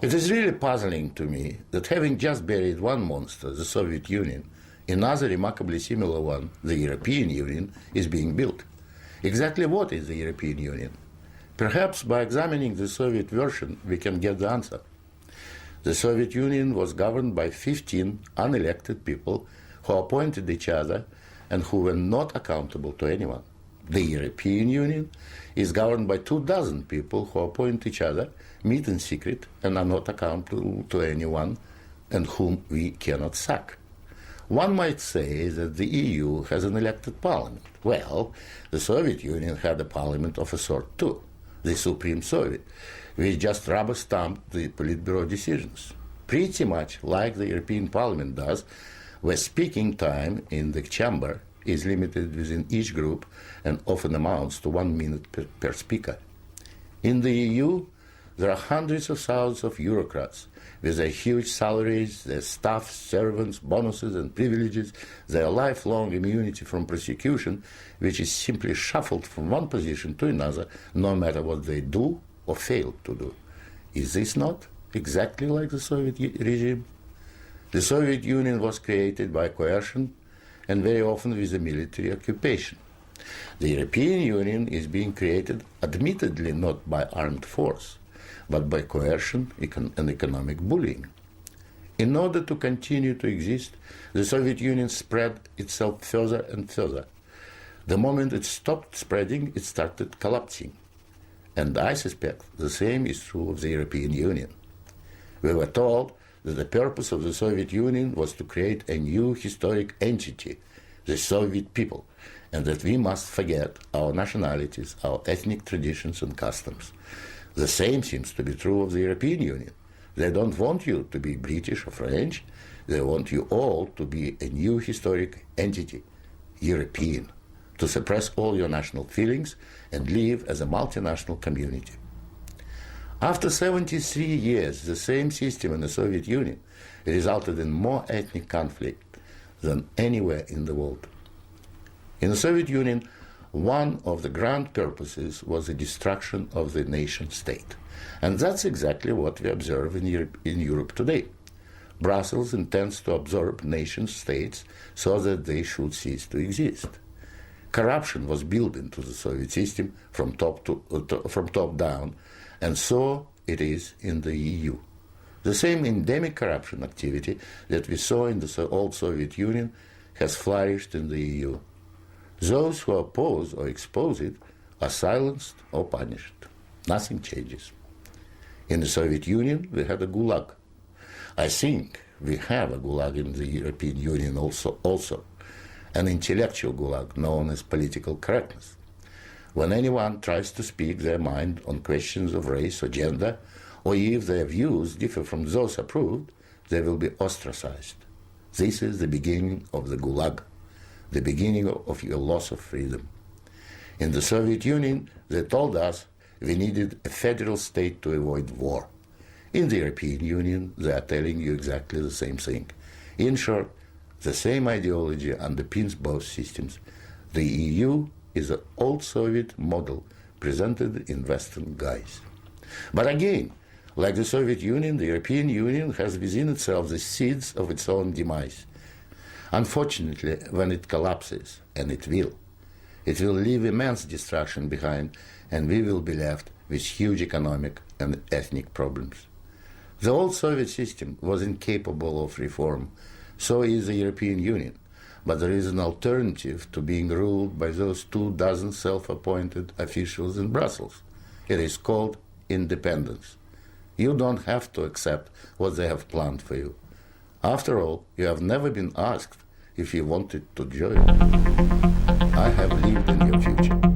It is really puzzling to me that having just buried one monster, the Soviet Union, another remarkably similar one, the European Union, is being built. Exactly what is the European Union? Perhaps by examining the Soviet version, we can get the answer. The Soviet Union was governed by 15 unelected people who appointed each other and who were not accountable to anyone. The European Union is governed by 24 people who appoint each other, meet in secret, and are not accountable to anyone, and whom we cannot sack. One might say that the EU has an elected parliament. Well, the Soviet Union had a parliament of a sort too, the Supreme Soviet, which just rubber-stamped the Politburo decisions, pretty much like the European Parliament does, where speaking time in the chamber is limited within each group and often amounts to 1 minute per speaker. In the EU, there are hundreds of thousands of bureaucrats with their huge salaries, their staff, servants, bonuses and privileges, their lifelong immunity from prosecution, which is simply shuffled from one position to another, no matter what they do or fail to do. Is this not exactly like the Soviet regime? The Soviet Union was created by coercion and very often with a military occupation. The European Union is being created admittedly not by armed force, but by coercion and economic bullying. In order to continue to exist, the Soviet Union spread itself further and further. The moment it stopped spreading, it started collapsing. And I suspect the same is true of the European Union. We were told that the purpose of the Soviet Union was to create a new historic entity, the Soviet people, and that we must forget our nationalities, our ethnic traditions and customs. The same seems to be true of the European Union. They don't want you to be British or French. They want you all to be a new historic entity, European, to suppress all your national feelings and live as a multinational community. After 73 years, the same system in the Soviet Union resulted in more ethnic conflict than anywhere in the world. In the Soviet Union, one of the grand purposes was the destruction of the nation state. And that's exactly what we observe in Europe today. Brussels intends to absorb nation states so that they should cease to exist. Corruption was built into the Soviet system from top down, and so it is in the EU. The same endemic corruption activity that we saw in the old Soviet Union has flourished in the EU. Those who oppose or expose it are silenced or punished. Nothing changes. In the Soviet Union, we had a gulag. I think we have a gulag in the European Union also, an intellectual gulag known as political correctness. When anyone tries to speak their mind on questions of race or gender, or if their views differ from those approved, they will be ostracized. This is the beginning of the gulag, the beginning of your loss of freedom. In the Soviet Union, they told us we needed a federal state to avoid war. In the European Union, they are telling you exactly the same thing. In short, the same ideology underpins both systems. The EU is an old Soviet model presented in Western guise. But again, like the Soviet Union, the European Union has within itself the seeds of its own demise. Unfortunately, when it collapses, and it will leave immense destruction behind, and we will be left with huge economic and ethnic problems. The old Soviet system was incapable of reform, so is the European Union. But there is an alternative to being ruled by those 24 self-appointed officials in Brussels. It is called independence. You don't have to accept what they have planned for you. After all, you have never been asked if you wanted to join. I have lived in your future.